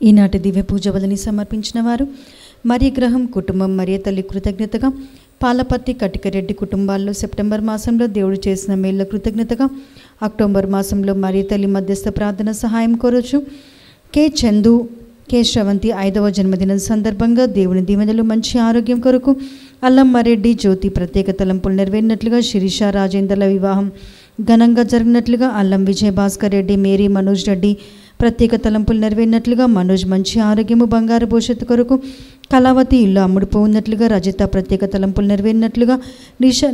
ఈనాటి దివ్య పూజ బలిని సమర్పించిన వారు మరియ గ్రహం కుటుంబం, మరియ తల్లి కృతజ్ఞతగా, పాలపర్తి కటికరెడ్డి కుటుంబాల్లో సెప్టెంబర్ మాసంలో దేవుడు చేసిన మేళ్ళ కృతజ్ఞతగా, అక్టోబర్ మాసంలో మరియ తల్లి మధ్యస్థ ప్రార్థన సహాయం కోరొచ్చు. కె చందు, కె శ్రవంతి 5వ జన్మదినం సందర్భంగా దేవుని దీవెనలు, మంచి ఆరోగ్యం కొరకు అల్లమ్మారెడ్డి జ్యోతి ప్రత్యేక తలంపులు నెరవేరినట్లుగా, శిరీష రాజేందర్ల వివాహం ఘనంగా జరిగినట్లుగా, అల్లం విజయభాస్కర్ రెడ్డి, మేరీ మనోజ్ రెడ్డి ప్రత్యేక తలంపులు నెరవేరినట్లుగా, మనోజ్ మంచి ఆరోగ్యము, బంగారు భవిష్యత్తు కొరకు, కళావతి ఇల్లు అమ్ముడుపోఉన్నట్లుగా, రజిత ప్రత్యేక తలంపులు నెరవేరినట్లుగా,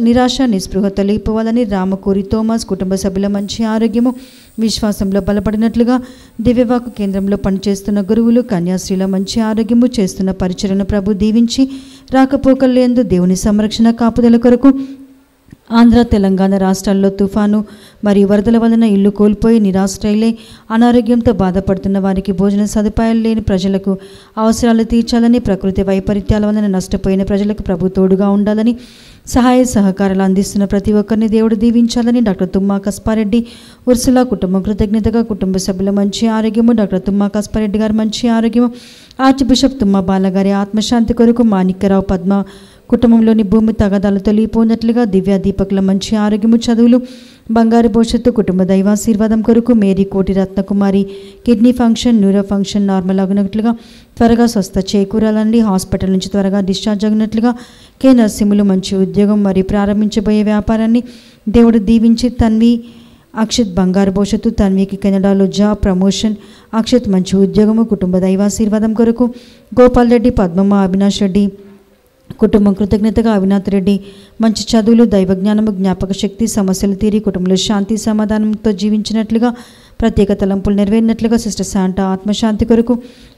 నిరాశ నిస్పృహ తొలగిపోవాలని, రామకూరి థోమస్ కుటుంబ సభ్యుల మంచి ఆరోగ్యము, విశ్వాసంలో బలపడినట్లుగా, దివ్యవాకు కేంద్రంలో పనిచేస్తున్న గురువులు కన్యాశ్రీల మంచి ఆరోగ్యము, చేస్తున్న పరిచరణ ప్రభు దీవించి రాకపోకల్లేందు దేవుని సంరక్షణ కాపుదల కొరకు, ఆంధ్ర తెలంగాణ రాష్ట్రాల్లో తుఫాను మరియు వరదల వలన ఇల్లు కోల్పోయి నిరాశ్రయులై అనారోగ్యంతో బాధపడుతున్న వారికి, భోజన సదుపాయాలు లేని ప్రజలకు అవసరాలు తీర్చాలని, ప్రకృతి వైపరీత్యాల వలన నష్టపోయిన ప్రజలకు ప్రభు తోడుగా ఉండాలని, సహాయ సహకారాలు అందిస్తున్న ప్రతి ఒక్కరిని దేవుడు దీవించాలని, డాక్టర్ తుమ్మా కస్పారెడ్డి ఉర్సులా కుటుంబం కృతజ్ఞతగా, కుటుంబ సభ్యుల మంచి ఆరోగ్యము, డాక్టర్ తుమ్మా కస్పారెడ్డి గారి మంచి ఆరోగ్యము, ఆర్చ్ బిషప్ తుమ్మా బాలగారి ఆత్మశాంతి కొరకు, మాణిక్యరావు పద్మ కుటుంబంలోని భూమి తగాదాలు తొలగిపోయినట్లుగా, దివ్య దీపకుల మంచి ఆరోగ్యము, చదువులు, బంగారు భవిష్యత్తు, కుటుంబ దైవాశీర్వాదం కొరకు, Mary Koti Ratnakumari kidney function, neuro function normal అగినట్లుగా, త్వరగా స్వస్థ చేకూరాలని, హాస్పిటల్ నుంచి త్వరగా డిశ్చార్జ్ అగినట్లుగా, కె నరసింహులు మంచి ఉద్యోగం మరియు ప్రారంభించబోయే వ్యాపారాన్ని దేవుడు దీవించి, తన్వి అక్షిత్ బంగారు భవిష్యత్తు, తన్వికి కెనడాలో జాబ్ ప్రమోషన్, అక్షిత్ మంచి ఉద్యోగము, కుటుంబ దైవాశీర్వాదం కొరకు, గోపాల్ రెడ్డి, పద్మమ్మ, అవినాష్ రెడ్డి కుటుంబం కృతజ్ఞతగా, అవినాథ్ రెడ్డి మంచి చదువులు, దైవజ్ఞానము, జ్ఞాపక శక్తి, సమస్యలు తీరి కుటుంబంలో శాంతి సమాధానంతో జీవించినట్లుగా, ప్రత్యేక తలంపులు నెరవేరినట్లుగా, సిస్టర్ శాంటా ఆత్మశాంతి కొరకు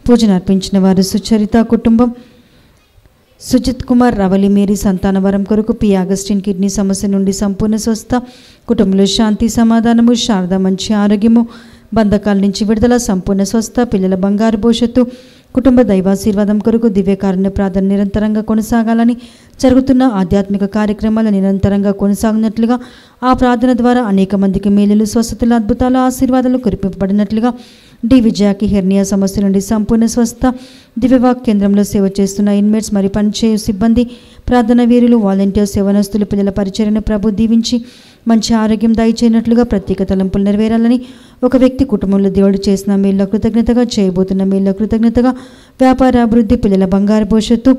పూజను అర్పించిన వారు సుచరిత కుటుంబం, సుజిత్ కుమార్, రవలి మేరీ సంతానవరం కొరకు, పి అగస్టిన్ కిడ్నీ సమస్య నుండి సంపూర్ణ స్వస్థ, కుటుంబంలో శాంతి సమాధానము, శారద మంచి ఆరోగ్యము, బంధకాల నుంచి విడుదల, సంపూర్ణ స్వస్థ, పిల్లల బంగారు భవిష్యత్తు, కుటుంబ దైవాశీర్వాదం కొరకు, దివ్యకారుణ్య ప్రార్థన నిరంతరంగా కొనసాగాలని, జరుగుతున్న ఆధ్యాత్మిక కార్యక్రమాలు నిరంతరంగా కొనసాగినట్లుగా, ఆ ప్రార్థన ద్వారా అనేక మందికి మేలులు, స్వస్థతలు, అద్భుతాలు, ఆశీర్వాదాలు కురిపింపబడినట్లుగా, డి విజయాకి హెర్నియా సమస్య నుండి సంపూర్ణ స్వస్థ, దివ్యవాక్ కేంద్రంలో సేవ చేస్తున్న ఇన్మేట్స్ మరియు పనిచేయు సిబ్బంది, ప్రార్థన వీరులు, వాలంటీర్స్, యవనస్తులు, పిల్లల పరిచర్యను ప్రభు దీవించి మంచి ఆరోగ్యం దయచేయనట్లుగా, ప్రత్యేక తలంపులు నెరవేరాలని, ఒక వ్యక్తి కుటుంబంలో దేవుడు చేసిన మేళ్ళ కృతజ్ఞతగా, చేయబోతున్న మేళ్ళ కృతజ్ఞతగా, వ్యాపార అభివృద్ధి, పిల్లల బంగారు భవిష్యత్తు,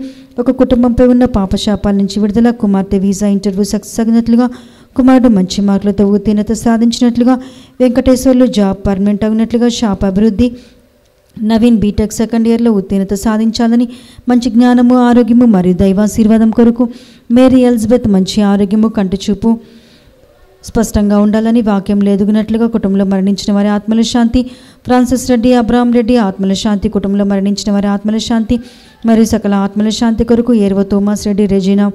ఒక కుటుంబంపై ఉన్న పాపశాపాల నుంచి విడుదల, కుమార్తె వీసా ఇంటర్వ్యూ సక్సెస్ అగినట్లుగా, కుమారుడు మంచి మార్కులతో ఉత్తీర్ణత సాధించినట్లుగా, వెంకటేశ్వర్లు జాబ్ పర్మనెంట్ అగినట్లుగా, షాప్ అభివృద్ధి, నవీన్ బీటెక్ సెకండ్ ఇయర్లో ఉత్తీర్ణత సాధించాలని, మంచి జ్ఞానము, ఆరోగ్యము మరియు దైవాశీర్వాదం కొరకు, మేరీ ఎలిజబెత్ మంచి ఆరోగ్యము, కంటి చూపు స్పష్టంగా ఉండాలని, వాక్యంలో ఎదుగునట్లుగా, కుటుంబంలో మరణించిన వారి ఆత్మల శాంతి, ఫ్రాన్సిస్ రెడ్డి, అబ్రాహం రెడ్డి ఆత్మల శాంతి, కుటుంబంలో మరణించిన వారి ఆత్మల శాంతి మరియు సకల ఆత్మల శాంతి కొరకు, ఏర్వ థోమస్ రెడ్డి, రెజీనా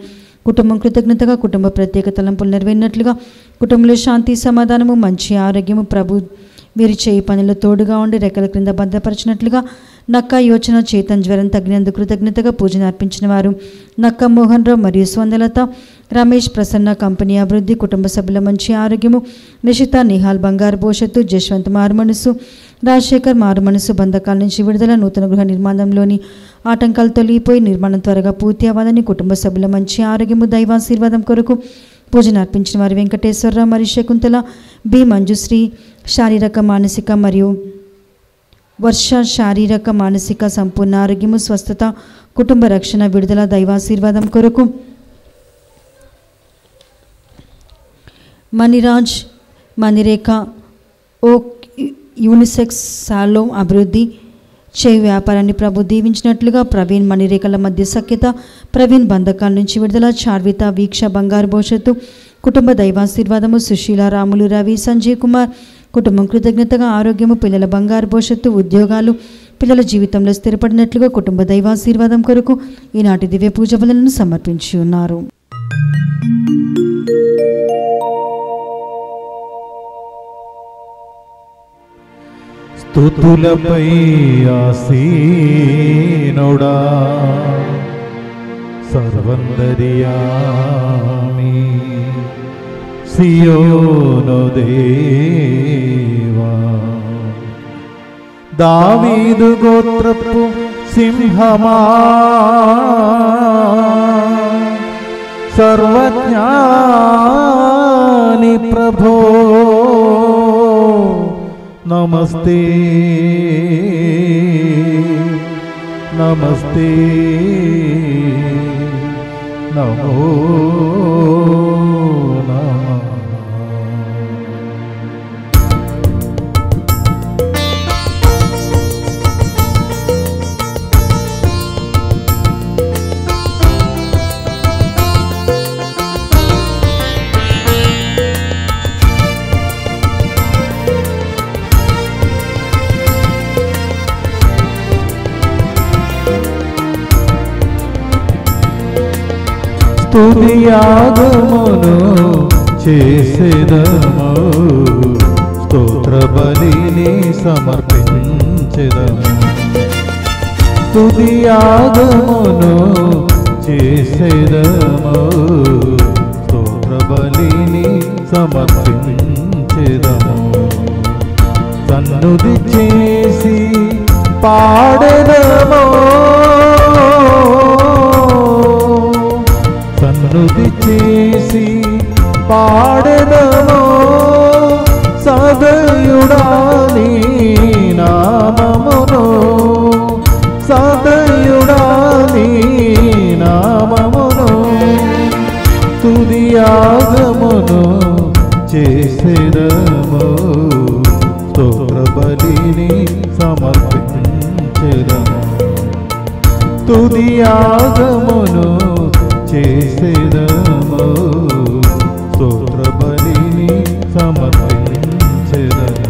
కుటుంబం కృతజ్ఞతగా, కుటుంబ ప్రత్యేక తలంపులు నెరవేరినట్లుగా, కుటుంబంలో శాంతి సమాధానము, మంచి ఆరోగ్యము, ప్రభు వీరి చేయి పనులు తోడుగా ఉండి రెక్కల క్రింద భద్రపరిచినట్లుగా, నక్క యోచన చేతన్ జ్వరం తగినందుకు కృతజ్ఞతగా పూజను అర్పించిన వారు నక్క మోహన్ రావు మరియు స్వందలత, రమేష్ ప్రసన్న కంపెనీ అభివృద్ధి, కుటుంబ సభ్యుల మంచి ఆరోగ్యము, నిషిత నిహాల్ బంగారు భవిష్యత్తు, జశ్వంత్ మారుమనసు, రాజశేఖర్ మారుమనసు, బంధకాల నుంచి విడుదల, నూతన గృహ నిర్మాణంలోని ఆటంకాలు తొలగిపోయి నిర్మాణం త్వరగా పూర్తి అవ్వాలని, కుటుంబ సభ్యుల మంచి ఆరోగ్యము, దైవాశీర్వాదం కొరకు పూజను అర్పించిన వారు వెంకటేశ్వరరావు మరియు శకుంతల, బి మంజుశ్రీ శారీరక మానసిక మరియు వర్ష శారీరక మానసిక సంపూర్ణ ఆరోగ్యము, స్వస్థత, కుటుంబ రక్షణ, విడుదల, దైవాశీర్వాదం కొరకు, మణిరాజ్ మణిరేఖ ఓ యూనిసెక్స్ సాలోం అభివృద్ధి చేయి వ్యాపారాన్ని ప్రభు దీవించినట్లుగా, ప్రవీణ్ మణిరేఖల మధ్య సఖ్యత, ప్రవీణ్ బంధకాల నుంచి విడుదల, చార్విత వీక్ష బంగారు భవిష్యత్తు, కుటుంబ దైవాశీర్వాదము, సుశీల, రాములు, రవి, సంజయ్ కుమార్ కుటుంబం కృతజ్ఞతగా, ఆరోగ్యము, పిల్లల బంగారు భవిష్యత్తు, ఉద్యోగాలు, పిల్లల జీవితంలో స్థిరపడినట్లుగా, కుటుంబ దైవాశీర్వాదం కొరకు ఈనాటి దివ్య పూజ బలులను సమర్పించి ఉన్నారు. స్తుతులపై ఆసీనుడా సర్వందర్యామి సియోను దేవా, దావీదు గోత్రపు సింహమా, సర్వజ్ఞాని ప్రభో నమస్తే నమస్తే నమో నమః. స్తుతియాగమును చేసేదము, స్తోత్ర బలిని సమర్పించెదము. స్తుతియాగమును చేసేదము, స్తోత్ర బలిని సమర్పించెదము. సన్నుతి చేసి పాడెదము, సన్నుతి చేసి పాడెదము. సదయుడా నీ నామమును, సదయుడా నీ నామమును. స్తుతియాగమును చేసేదము, స్తోత్ర బలిని సమర్పించెదము. స్తుతియాగమును చేసేదము, స్తోత్ర బలిని సమర్పించెదము.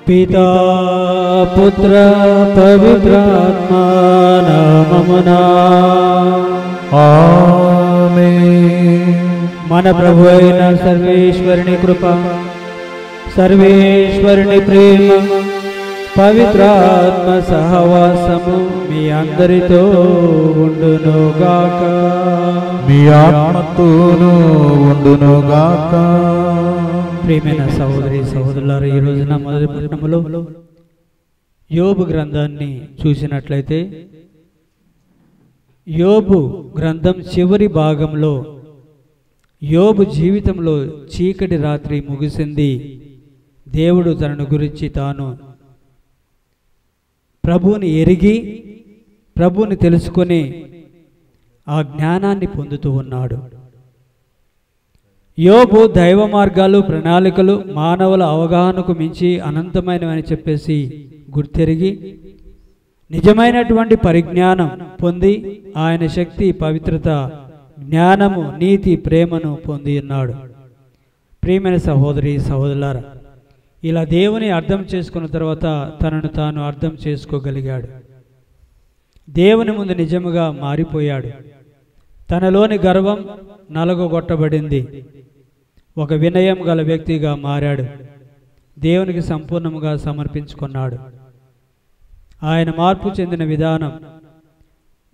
పితా పుత్ర పవిత్రాత్మ నామమునా ఆమేన్. మన ప్రభు అయిన సర్వేశ్వరుని కృప, సర్వేశ్వరుని ప్రేమ, పవిత్రాత్మ సహవాసము మీ అందరితో ఉండునుగాక. మీ ఆత్మతోనూ ఉండునుగాక. ప్రియమైన సహోదరి సహోదరులారా, ఈ రోజున మొదటి పట్టణములో యోబు గ్రంథాన్ని చూసినట్లయితే, యోబు గ్రంథం చివరి భాగంలో యోబు జీవితంలో చీకటి రాత్రి ముగిసింది. దేవుడు తనను గురించి తాను ప్రభువుని ఎరిగి ప్రభువుని తెలుసుకొని ఆ జ్ఞానాన్ని పొందుతూ ఉన్నాడు. యోబు దైవ మార్గాలు, ప్రణాళికలు మానవుల అవగాహనకు మించి అనంతమైనవని చెప్పేసి గుర్తెరిగి నిజమైనటువంటి పరిజ్ఞానం పొంది ఆయన శక్తి, పవిత్రత, జ్ఞానము, నీతి, ప్రేమను పొంది ఉన్నాడు. ప్రియమైన సహోదరి సహోదరులారా, ఇలా దేవుని అర్థం చేసుకున్న తర్వాత తనను తాను అర్థం చేసుకోగలిగాడు. దేవుని ముందు నిజముగా మారిపోయాడు. తనలోని గర్వం నలగొట్టబడింది. ఒక వినయం గల వ్యక్తిగా మారాడు. దేవునికి సంపూర్ణముగా సమర్పించుకున్నాడు. ఆయన మార్పు చెందిన విధానం,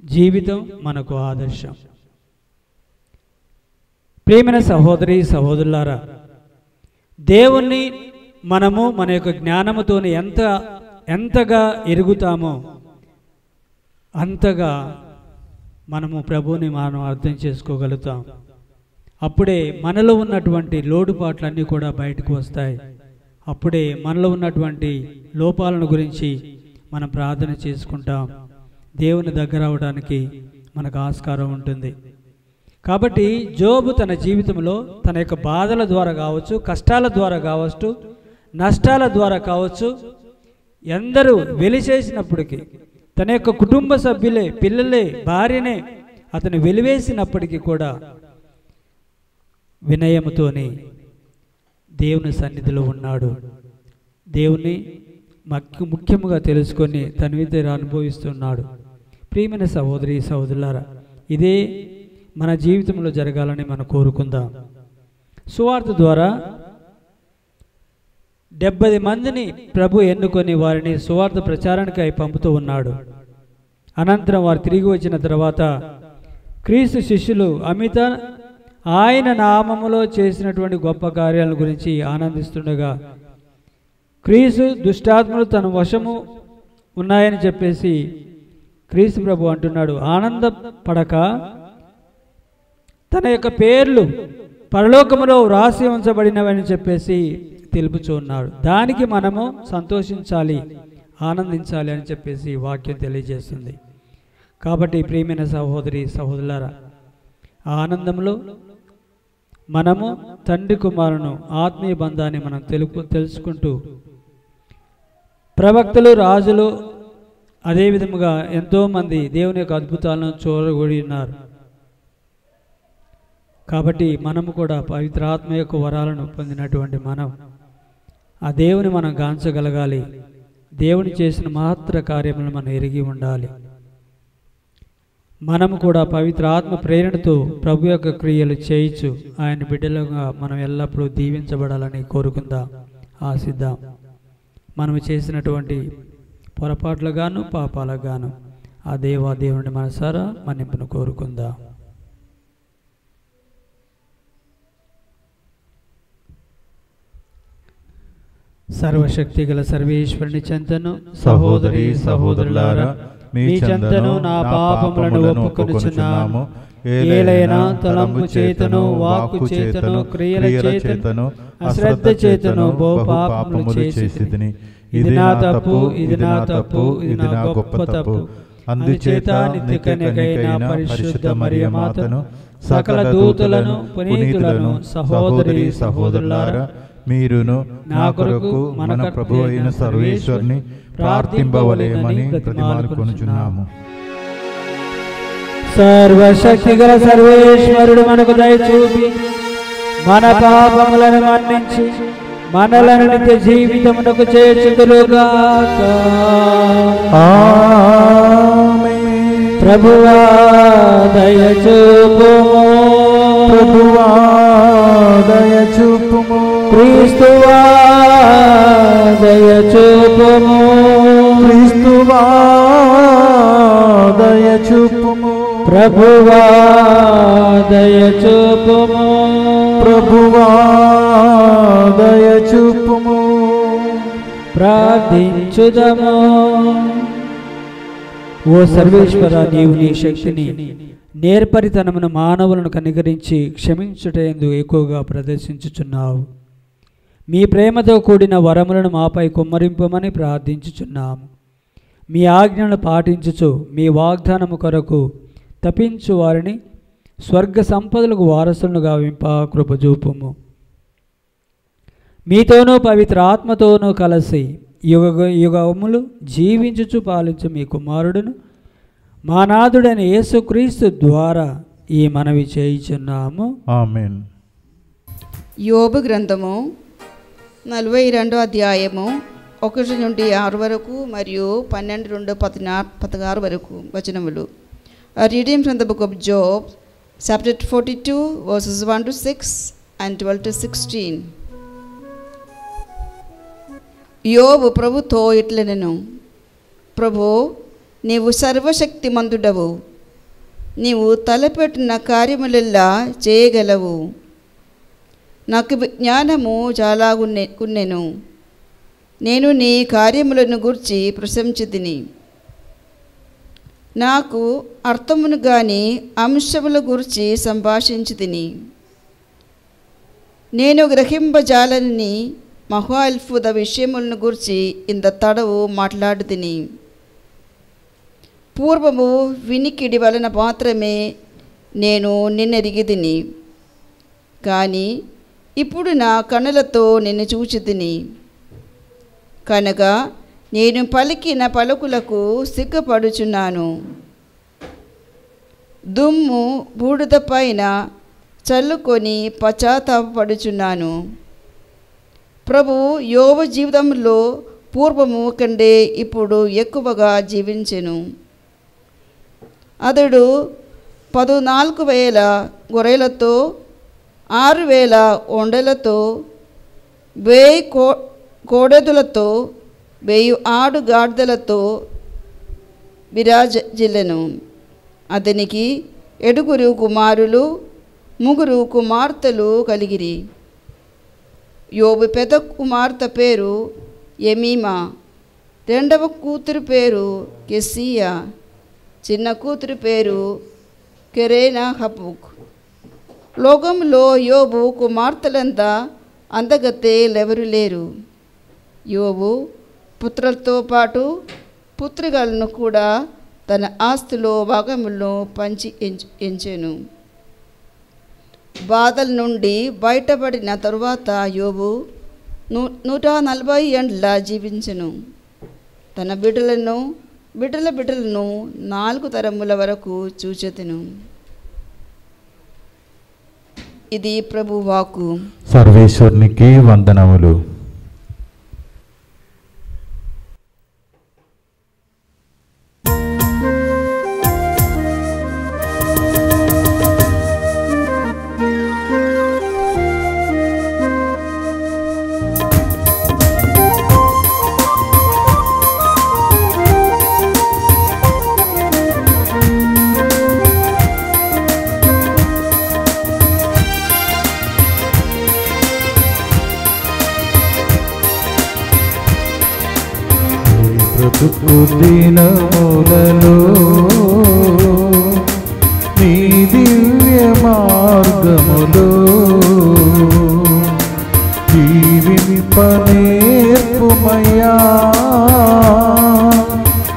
జీవితం మనకు ఆదర్శం. ప్రియమైన సహోదరి సహోదరులారా, దేవుణ్ణి మనము మన యొక్క జ్ఞానముతోని ఎంతగా ఎరుగుతామో అంతగా మనము ప్రభువుని మనం అర్థం చేసుకోగలుగుతాం. అప్పుడే మనలో ఉన్నటువంటి లోటుపాట్లన్నీ కూడా బయటకు వస్తాయి. అప్పుడే మనలో ఉన్నటువంటి లోపాలను గురించి మనం ప్రార్థన చేసుకుంటాం. దేవుని దగ్గర అవడానికి మనకు ఆస్కారం ఉంటుంది. కాబట్టి యోబు తన జీవితంలో తన యొక్క బాధల ద్వారా కావచ్చు, కష్టాల ద్వారా కావచ్చు, నష్టాల ద్వారా కావచ్చు, ఎందరూ వెలిచేసినప్పటికీ, తన యొక్క కుటుంబ సభ్యులే, పిల్లలే, భార్యనే అతను వెలివేసినప్పటికీ కూడా వినయముతోని దేవుని సన్నిధిలో ఉన్నాడు. దేవుని ముఖ్యముగా తెలుసుకొని తన మీద అనుభవిస్తున్నాడు. ప్రియమైన సహోదరి సహోదరులారా, ఇదే మన జీవితంలో జరగాలని మనం కోరుకుందాం. సువార్త ద్వారా 70 మందిని ప్రభు ఎన్నుకొని వారిని సువార్త ప్రచారానికై పంపుతూ ఉన్నాడు. అనంతరం వారు తిరిగి వచ్చిన తర్వాత క్రీస్తు శిష్యులు ఆయన నామములో చేసినటువంటి గొప్ప కార్యాల గురించి ఆనందిస్తుండగా క్రీస్తు దుష్టాత్మలు తన వశము ఉన్నాయని చెప్పేసి క్రీస్తు ప్రభు అంటున్నాడు. ఆనందపడక తన యొక్క పేర్లు పరలోకములో వ్రాసి ఉంచబడినవని చెప్పేసి తెలుపుచూ ఉన్నాడు. దానికి మనము సంతోషించాలి, ఆనందించాలి అని చెప్పేసి వాక్యం తెలియజేస్తుంది. కాబట్టి ప్రియమైన సహోదరి సహోదరులారా, ఆనందంలో మనము తండ్రి కుమారును ఆత్మీయ బంధాన్ని మనం తెలుసుకుంటూ ప్రవక్తలు, రాజులు, అదేవిధముగా ఎంతోమంది దేవుని యొక్క అద్భుతాలను చూడగొడి ఉన్నారు. కాబట్టి మనము కూడా పవిత్రాత్మ యొక్క వరాలను పొందినటువంటి మనం ఆ దేవుని మనం గాంచగలగాలి. దేవుని చేసిన మహత్తర కార్యములను మనం ఎరిగి ఉండాలి. మనము కూడా పవిత్ర ఆత్మ ప్రేరణతో ప్రభు యొక్క క్రియలు చేయించు ఆయన బిడ్డలుగా మనం ఎల్లప్పుడూ దీవించబడాలని కోరుకుందాం, ఆశిద్దాం. మనము చేసినటువంటి పొరపాట్లుగాను పాపాలుగాను ఆ దేవుని మనసారా మన్నింపును కోరుకుందాం. సర్వశక్తి గల సర్వేశ్వరుని చెంతను సహోదరి సహోదరులారా, మీ చెంతను నా పాపములను ఒప్పుకొనుచున్నాము. ఏలైనా తలంపు చేతను, వాక్కు చేతను, క్రియల చేతను, అశ్రద్ధ చేతను బహు పాపములు చేసితిని. ఇది నా తప్పు, ఇది నా తప్పు, ఇది నా గొప్ప తప్పు. అందుచేత నిత్య కన్యకైన పరిశుద్ధ మరియమాతను, సకల దూతలను, పునీతులను, సహోదరి సహోదరులారా, మీరును నా కొరకు మన ప్రభు అయిన సర్వేశ్వరుని ప్రార్థింపవలేమని ప్రతిమాలుకొనుచున్నాము. సర్వశక్తి గల సర్వేశ్వరుడు మనకు దయచూపి మన పాపములను మన్నించి మనలను నిత్య జీవితమునకు చేర్చుదురుగాక. ఆమేన్. ప్రభువా దయచూపుము, ప్రభువా దయచూపుము, క్రీస్తువా దయచూపుము, క్రీస్తువా దయచూపుము, ప్రభువా దయచూపుము, ప్రభువా దయచూపుము. ప్రార్థించుదము. ఓ సర్వేశ్వర, నీవు నీ శక్తిని నేర్పరితనమును మానవులను కనికరించి క్షమించుటయందు ఎక్కువగా ప్రదర్శించుచున్నావు. మీ ప్రేమతో కూడిన వరములను మాపై కుమ్మరింపమని ప్రార్థించుచున్నాము. మీ ఆజ్ఞలను పాటించుచు మీ వాగ్దానము కొరకు తపించు వారిని స్వర్గ సంపదలకు వారసులను గావింప కృపజూపుము. మీతోనూ పవిత్ర ఆత్మతోనూ కలిసి యుగములు జీవించుచు పాలించు మీ కుమారుడును మా నాథుడైన యేసుక్రీస్తు ద్వారా ఈ మనవి చేయుచున్నాము. ఆమేన్. యోబు గ్రంథము 42వ అధ్యాయము 1 నుండి 6 వరకు మరియు 12 నుండి 16 వరకు వచనములు. Reading from the book of Job, chapter 42 verses 1 to 6 and 12 to 16. యోబు ప్రభుతో ఇట్లనెను, ప్రభు, నీవు సర్వశక్తిమంతుడవు, నీవు తలపెట్టిన కార్యములెల్లా చేయగలవు. నాకు జ్ఞానము చాలా ఉన్నెను, నేను నీ కార్యములను గూర్చి ప్రశంసితిని. నాకు అర్థమును గాని అంశముల గురించి సంభాషించితిని. నేను గ్రహింపజాలని మహా అద్భుత విషయములను గురించి ఇంత తడవు మాట్లాడుతిని. పూర్వము వినికిడి వలన మాత్రమే నేను నిన్నెరిగితిని, కానీ ఇప్పుడు నా కనులతో నిన్ను చూచితిని. కనుక నేను పలికిన పలుకులకు సిగ్గుపడుచున్నాను. దుమ్ము బూడిద పైన చల్లుకొని పశ్చాత్తాపడుచున్నాను. ప్రభు యోబు జీవితంలో పూర్వము కంటే ఇప్పుడు ఎక్కువగా జీవించెను. అతడు 14,000 గొర్రెలతో, 6,000 ఒండెలతో, 1000 కోడెదులతో, 1000 ఆడుగాడిదలతో విరాజిల్లెను. అతనికి 7 కుమారులు, 3 కుమార్తెలు కలిగిరి. యోబు పెద్ద కుమార్తె పేరు ఎమీమా, రెండవ కూతురు పేరు కెసియా, చిన్న కూతురు పేరు కెరేనా హపుక్. లోకంలో యోబు కుమార్తెలంతా అందగత్తెలెవరు లేరు. యోబు పుత్రులతో పాటు పుత్రికలను కూడా తన ఆస్తిలో భాగములను పంచి ఎంచెను. బాధల నుండి బయటపడిన తరువాత యోబు 140 ఏండ్ల జీవించెను. తన బిడ్డల బిడ్డలను 4 తరముల వరకు చూచెదను. ఇది ప్రభువాకు. సర్వేశ్వరునికి వందనములు. బ్రతుకు దినములలో నీ దివ్య మార్గములో జీవింపనేర్పుమయ్యా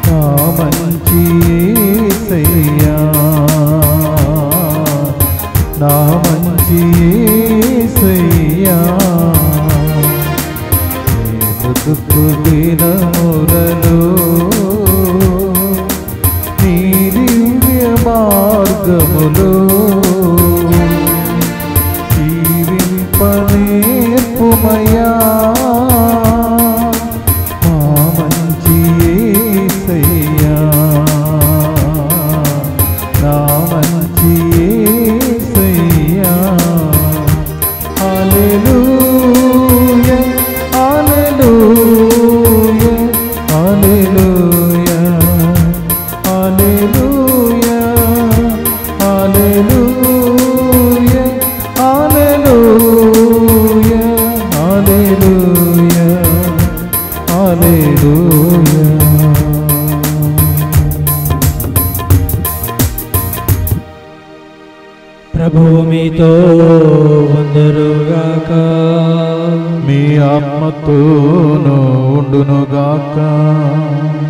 నా మంచి యేసయ్యా, నా మంచి యేసయ్యా. బ్రతుకు దినములలో నీ దివ్య మార్గములో జీవింపనేర్పుమయ్యా మా మంచి యేసయ్యా, నా మంచి యేసయ్యా. హల్లెలూయా, hallelujah, hallelujah, hallelujah, hallelujah, hallelujah, hallelujah, హల్లెలూయా. ప్రభువు మీతో ఉందురుగాక. మీ ఆత్మతోనూ ఉండునుగాక.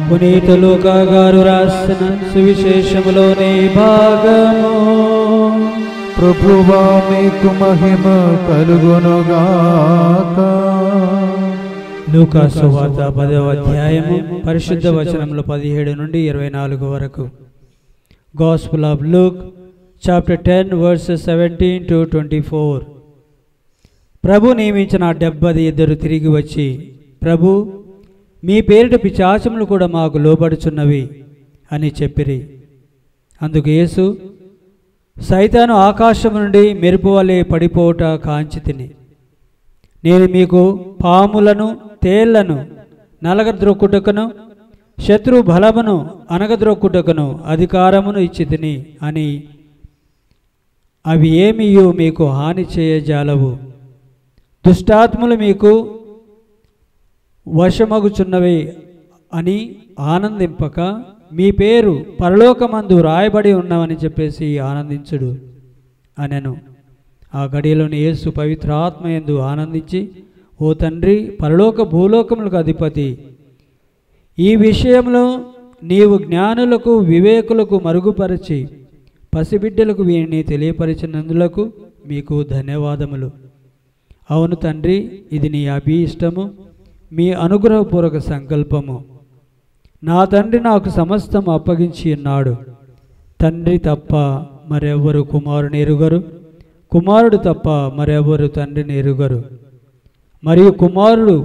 పునీత లూకా గారు రాసిన సువిశేషములోని భాగము. ప్రభువా మీకు మహిమ కలుగునుగాక. లూకా సువార్త 10వ అధ్యాయము పరిశుద్ధ వచనములు 17 నుండి 24 వరకు. Gospel of Luke chapter 10 verses 17 to 24. ప్రభు నియమించిన 70 ఇద్దరు తిరిగి వచ్చి, ప్రభు, మీ పేరిట పిశాచములు కూడా మాకు లోబడుచున్నవి అని చెప్పిరి. అందుకు యేసు, సైతాను ఆకాశం నుండి మెరుపు వలె పడిపోవుట కాంచి తిని, నేను మీకు పాములను తేళ్లను నలగద్రొక్కుటకును శత్రు బలమును అనగద్రొక్కుటకును అధికారమును ఇచ్చి తిని అని, అవి ఏమియు మీకు హాని చేయజాలవు. దుష్టాత్మలు మీకు వశమగుచున్నవి అని ఆనందింపక మీ పేరు పరలోకమందు రాయబడి ఉన్నవని చెప్పేసి ఆనందించుడు అనెను. ఆ గడియలోని యేసు పవిత్రాత్మయందు ఆనందించి, ఓ తండ్రి, పరలోక భూలోకములకు అధిపతి, ఈ విషయంలో నీవు జ్ఞానులకు వివేకులకు మరుగుపరచి పసిబిడ్డలకు వీరిని తెలియపరిచినందులకు మీకు ధన్యవాదములు. అవును తండ్రి, ఇది నీ అభీష్టము, మీ అనుగ్రహపూర్వక సంకల్పము. నా తండ్రి నాకు సమస్తం అప్పగించి ఉన్నాడు. తండ్రి తప్ప మరెవ్వరు కుమారుని ఎరుగరు, కుమారుడు తప్ప మరెవ్వరు తండ్రిని ఎరుగరు. మరియు కుమారుడు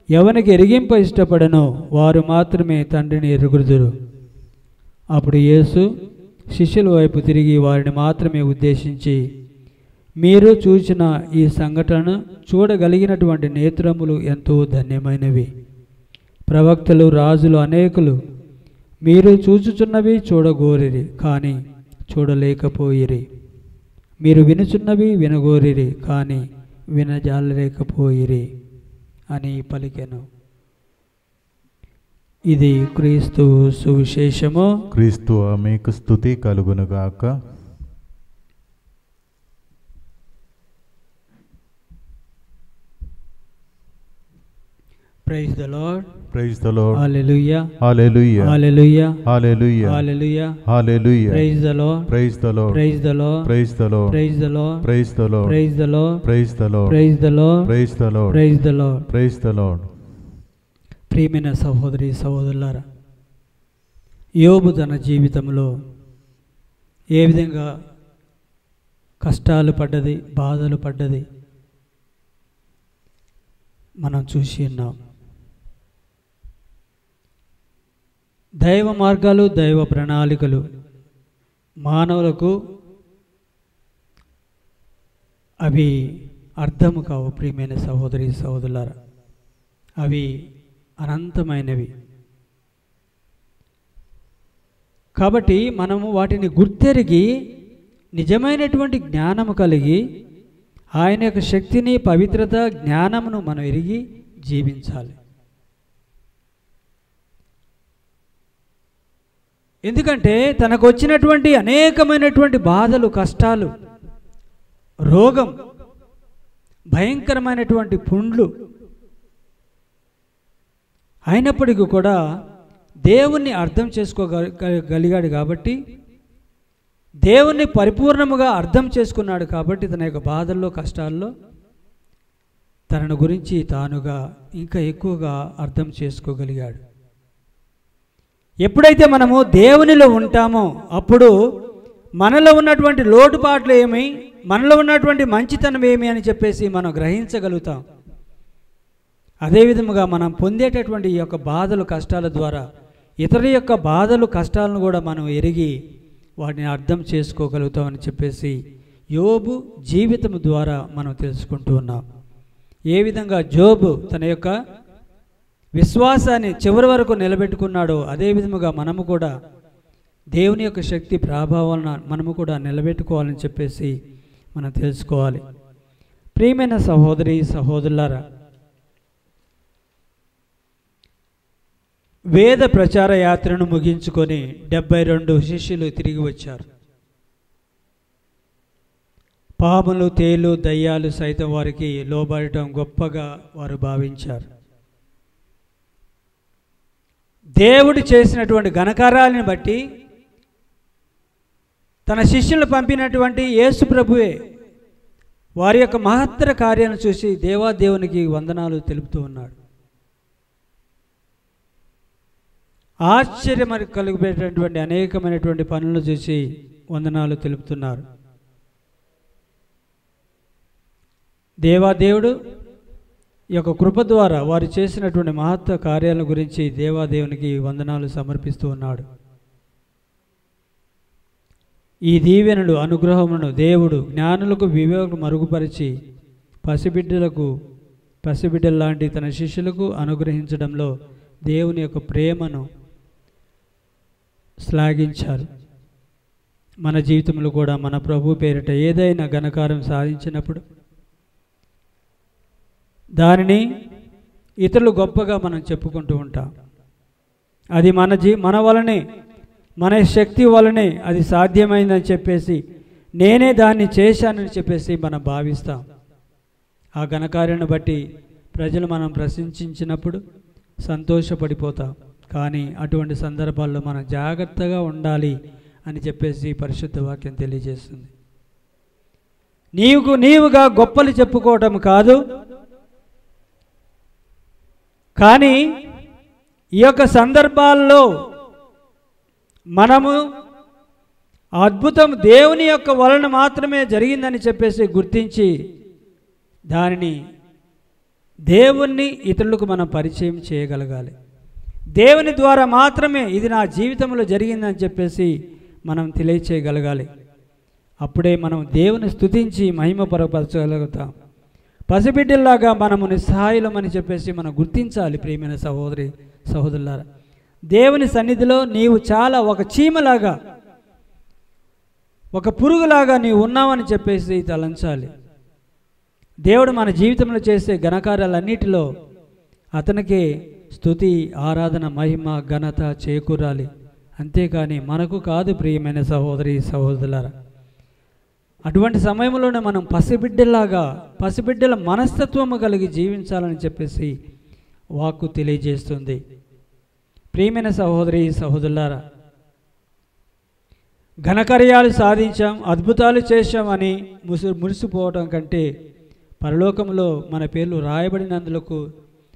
ఎవనికి ఎరిగింప ఇష్టపడనో వారు మాత్రమే తండ్రిని ఎరుగుదురు. అప్పుడు యేసు శిష్యుల వైపు తిరిగి వారిని మాత్రమే ఉద్దేశించి, మీరు చూచిన ఈ సంఘటన చూడగలిగినటువంటి నేత్రములు ఎంతో ధన్యమైనవి. ప్రవక్తలు, రాజులు అనేకులు మీరు చూచుచున్నవి చూడగోరిరి, కానీ చూడలేకపోయిరి. మీరు వినుచున్నవి వినగోరిరి, కానీ వినజాలలేకపోయిరి అని పలికెను. ఇది క్రీస్తు సువిశేషము. క్రీస్తు మీకు స్తుతి కలుగునుగాక. Praise the Lord. Praise the Lord. Hallelujah. Hallelujah. Hallelujah. Hallelujah. Hallelujah. Hallelujah. Praise the Lord. Praise the Lord. Praise the Lord. Praise the Lord. Praise the Lord. Praise the Lord. Praise the Lord. Praise the Lord. Praise the Lord. Praise the Lord. Praise the Lord. Praise the Lord. ప్రియమైన సహోదరి సహోదరులారా, యోబు తన జీవితంలో ఏ విధంగా కష్టాలు పడ్డది, బాధలు పడ్డది మనం చూసి ఉన్నాం. దైవ మార్గాలు, దైవ ప్రణాళికలు మానవులకు అవి అర్థము కావు. ప్రియమైన సహోదరి సహోదరులారా, అవి అనంతమైనవి. కాబట్టి మనము వాటిని గుర్తెరిగి నిజమైనటువంటి జ్ఞానము కలిగి ఆయన యొక్క శక్తిని, పవిత్రత, జ్ఞానమును మనం ఎరిగి జీవించాలి. ఎందుకంటే తనకు వచ్చినటువంటి అనేకమైనటువంటి బాధలు, కష్టాలు, రోగం, భయంకరమైనటువంటి పుండ్లు అయినప్పటికీ కూడా దేవుణ్ణి అర్థం చేసుకోగలిగాడు కాబట్టి, దేవుణ్ణి పరిపూర్ణముగా అర్థం చేసుకున్నాడు కాబట్టి తన యొక్క బాధల్లో, కష్టాల్లో తనను గురించి తానుగా ఇంకా ఎక్కువగా అర్థం చేసుకోగలిగాడు. ఎప్పుడైతే మనము దేవునిలో ఉంటామో అప్పుడు మనలో ఉన్నటువంటి లోటుపాట్లు ఏమి, మనలో ఉన్నటువంటి మంచితనం ఏమి అని చెప్పేసి మనం గ్రహించగలుగుతాం. అదేవిధముగా మనం పొందేటటువంటి ఈ యొక్క బాధలు, కష్టాల ద్వారా ఇతరుల యొక్క బాధలు, కష్టాలను కూడా మనం ఎరిగి వాటిని అర్థం చేసుకోగలుగుతామని చెప్పేసి యోబు జీవితం ద్వారా మనం తెలుసుకుంటూ ఉన్నాం. ఏ విధంగా జోబు తన యొక్క విశ్వాసాన్ని చివరి వరకు నిలబెట్టుకున్నాడో అదే విధముగా మనము కూడా దేవుని యొక్క శక్తి ప్రభావాలను మనము కూడా నిలబెట్టుకోవాలని చెప్పేసి మనం తెలుసుకోవాలి. ప్రియమైన సహోదరి సహోదరులారా, వేద ప్రచార యాత్రను ముగించుకొని 72 శిష్యులు తిరిగి వచ్చారు. పాములు, తేలు, దయ్యాలు సైతం వారికి లోబడటం గొప్పగా వారు భావించారు. దేవుడు చేసినటువంటి ఘనకార్యాలను బట్టి తన శిష్యులు పంపినటువంటి యేసు ప్రభువే వారి యొక్క మహత్తర కార్యాలను చూసి దేవాదేవునికి వందనాలు తెలుపుతూ ఉన్నాడు. ఆశ్చర్యం కలిగిపోయేటటువంటి అనేకమైనటువంటి పనులను చూసి వందనాలు తెలుపుతున్నారు. దేవాదేవుడు ఈ యొక్క కృప ద్వారా వారు చేసినటువంటి మహత్వ కార్యాల గురించి దేవాదేవునికి వందనాలు సమర్పిస్తూ ఉన్నాడు. ఈ దీవెనలు, అనుగ్రహములను దేవుడు జ్ఞానులకు, వివేకులకు మరుగుపరిచి పసిబిడ్డల్లాంటి తన శిష్యులకు అనుగ్రహించడంలో దేవుని యొక్క ప్రేమను శ్లాఘించారు. మన జీవితంలో కూడా మన ప్రభు పేరిట ఏదైనా ఘనకార్యం సాధించినప్పుడు దానిని ఇతరులు గొప్పగా మనం చెప్పుకుంటూ ఉంటాం. అది మన వలనే, మన శక్తి వలనే అది సాధ్యమైందని చెప్పేసి, నేనే దాన్ని చేశానని చెప్పేసి మనం భావిస్తాం. ఆ ఘనకార్యాన్ని బట్టి ప్రజలు మనం ప్రశంసించినప్పుడు సంతోషపడిపోతాం. కానీ అటువంటి సందర్భాల్లో మనం జాగ్రత్తగా ఉండాలి అని చెప్పేసి పరిశుద్ధ వాక్యం తెలియజేస్తుంది. నీవుగా గొప్పలు చెప్పుకోవటం కాదు, కానీ ఈ యొక్క సందర్భాల్లో మనము అద్భుతం దేవుని యొక్క వలన మాత్రమే జరిగిందని చెప్పేసి గుర్తించి దానిని దేవుణ్ణి ఇతరులకు మనం పరిచయం చేయగలగాలి. దేవుని ద్వారా మాత్రమే ఇది నా జీవితంలో జరిగిందని చెప్పేసి మనం తెలియచేయగలగాలి. అప్పుడే మనం దేవుని స్తుతించి మహిమపరచగలుగుతాం. పసిబిడ్డల్లాగా మనము నిస్సహాయులమని చెప్పేసి మనం గుర్తించాలి. ప్రియమైన సహోదరి సహోదరులారా, దేవుని సన్నిధిలో నీవు చాలా ఒక చీమలాగా, ఒక పురుగులాగా నీవు ఉన్నావని చెప్పేసి తలంచాలి. దేవుడు మన జీవితంలో చేసే ఘనకార్యాలన్నిటిలో అతనికి స్తుతి, ఆరాధన, మహిమ, ఘనత చేకూరాలి. అంతేకాని మనకు కాదు. ప్రియమైన సహోదరి సహోదరులారా, అటువంటి సమయంలోనే మనం పసిబిడ్డల మనస్తత్వము కలిగి జీవించాలని చెప్పేసి వాక్కు తెలియజేస్తుంది. ప్రియమైన సహోదరి సహోదరులారా, ఘనకార్యాలు సాధించాం, అద్భుతాలు చేశామని మురిసిపోవటం కంటే పరలోకంలో మన పేర్లు రాయబడినందులకు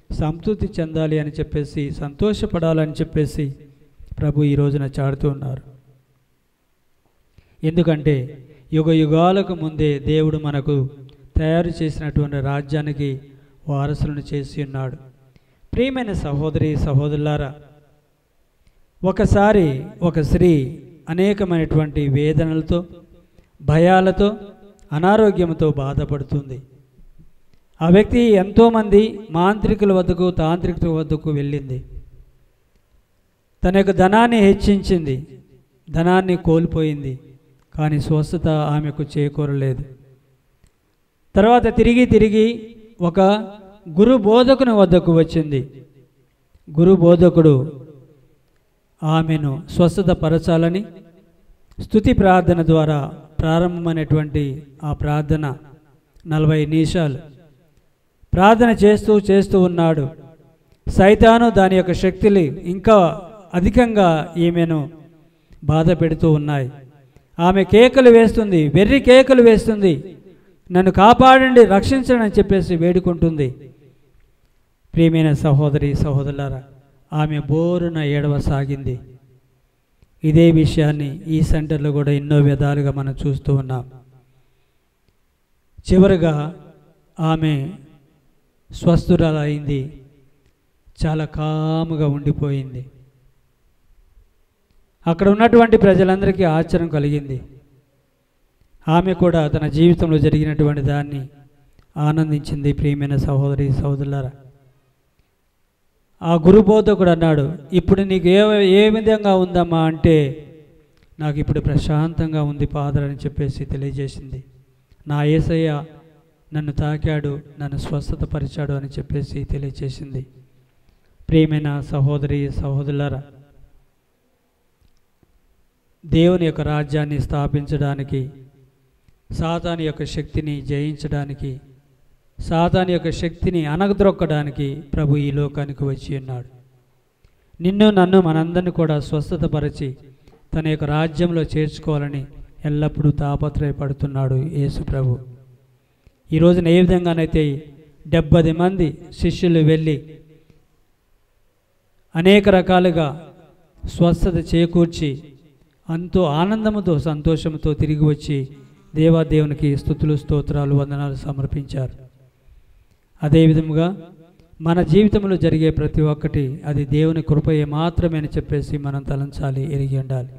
సంతృప్తి చెందాలి అని చెప్పేసి, సంతోషపడాలని చెప్పేసి ప్రభు ఈ రోజున చాడుతూ ఉన్నారు. ఎందుకంటే యుగ యుగాలకు ముందే దేవుడు మనకు తయారు చేసినటువంటి రాజ్యానికి వారసులను చేసి ఉన్నాడు. ప్రియమైన సహోదరి సహోదరులారా, ఒకసారి ఒక స్త్రీ అనేకమైనటువంటి వేదనలతో, భయాలతో, అనారోగ్యంతో బాధపడుతుంది. ఆ వ్యక్తి ఎంతోమంది మాంత్రికుల వద్దకు, తాంత్రికుల వద్దకు వెళ్ళింది. తన యొక్క ధనాన్ని హెచ్చించింది, ధనాన్ని కోల్పోయింది, కానీ స్వస్థత ఆమెకు చేకూరలేదు. తర్వాత తిరిగి ఒక గురు బోధకుని వద్దకు వచ్చింది. గురు బోధకుడు ఆమెను స్వస్థత పరచాలని స్తుతి ప్రార్థన ద్వారా ప్రారంభమైనటువంటి ఆ ప్రార్థన 40 నిమిషాలు ప్రార్థన చేస్తూ ఉన్నాడు. సైతాను దాని యొక్క శక్తులు ఇంకా అధికంగా ఈమెను బాధ పెడుతూ ఉన్నాయి. ఆమె కేకలు వేస్తుంది, వెర్రి కేకలు వేస్తుంది, నన్ను కాపాడండి, రక్షించండి అని చెప్పేసి వేడుకుంటుంది. ప్రియమైన సహోదరి సహోదరులారా, ఆమె బోరున ఏడవసాగింది. ఇదే విషయాన్ని ఈ సెంటర్లో కూడా ఎన్నో విధాలుగా మనం చూస్తూ ఉన్నాం. చివరగా ఆమె స్వస్థురాలైంది, చాలా కాముగా ఉండిపోయింది. అక్కడ ఉన్నటువంటి ప్రజలందరికీ ఆశ్చర్యం కలిగింది. ఆమె కూడా తన జీవితంలో జరిగినటువంటి దాన్ని ఆనందించింది. ప్రియమైన సహోదరి సహోదరులారా, ఆ గురుబోధకుడు అన్నాడు, ఇప్పుడు నీకు ఏ విధంగా ఉందమ్మా అంటే, నాకు ఇప్పుడు ప్రశాంతంగా ఉంది ఫాదర్ అని చెప్పేసి తెలియజేసింది. నా యేసయ్య నన్ను తాకాడు, నన్ను స్వస్థత పరిచాడు అని చెప్పేసి తెలియజేసింది. ప్రియమైన సహోదరి సహోదరులారా, దేవుని యొక్క రాజ్యాన్ని స్థాపించడానికి, సాతాను యొక్క శక్తిని జయించడానికి, సాతాను యొక్క శక్తిని అణగద్రొక్కడానికి ప్రభు ఈ లోకానికి వచ్చి ఉన్నాడు. నిన్ను నన్ను మనందరినీ కూడా స్వస్థతపరిచి తన యొక్క రాజ్యంలో చేర్చుకోవాలని ఎల్లప్పుడూ తాపత్రయపడుతున్నాడు యేసు ప్రభు. ఈ రోజున ఏ విధంగానైతే 70 మంది శిష్యులు వెళ్ళి అనేక రకాలుగా స్వస్థత చేకూర్చి ఎంతో ఆనందముతో సంతోషంతో తిరిగి వచ్చి దేవాదేవునికి స్తుతులు స్తోత్రాలు వందనాలు సమర్పించారు. అదేవిధముగా మన జీవితంలో జరిగే ప్రతి ఒక్కటి అది దేవుని కృపయే మాత్రమే అని చెప్పేసి మనం తలంచాలి, ఎరిగి ఉండాలి.